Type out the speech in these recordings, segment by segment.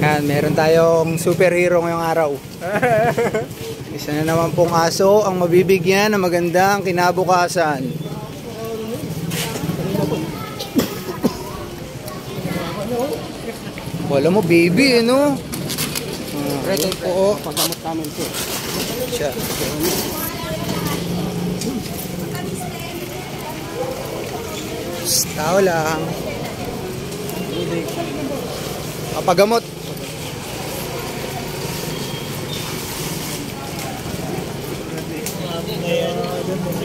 Yan, meron tayong superhero ngayong araw. Isa na naman pong aso ang mabibigyan ng magandang kinabukasan. Wala mo baby eh, no? Ready po, paggamot namin po. Siya. Tao lang. Papagamot.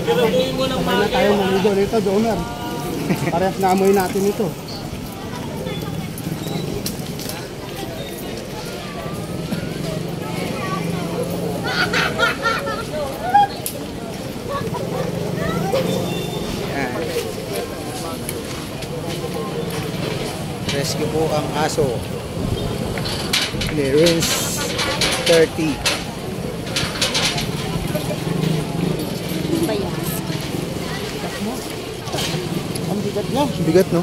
Sabay na tayo maligo nito, Donor. Parehas na amoy natin ito. Rescue po ang aso. Clearance 30. Ang bigat niya. Bigat, no?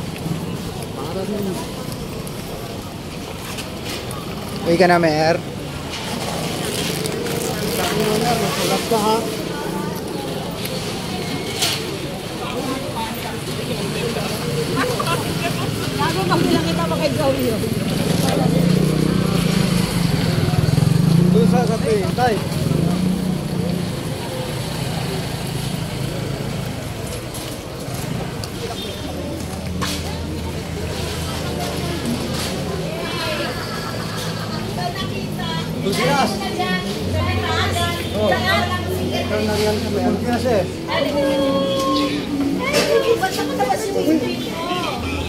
Uy ka na, Mer. Sabi mo na, masulat ka ha. Lagi kami lang kita makagaw yun. Doon sa sabi, tay. Businas! Oh, ikaw na yan kami. Businas eh.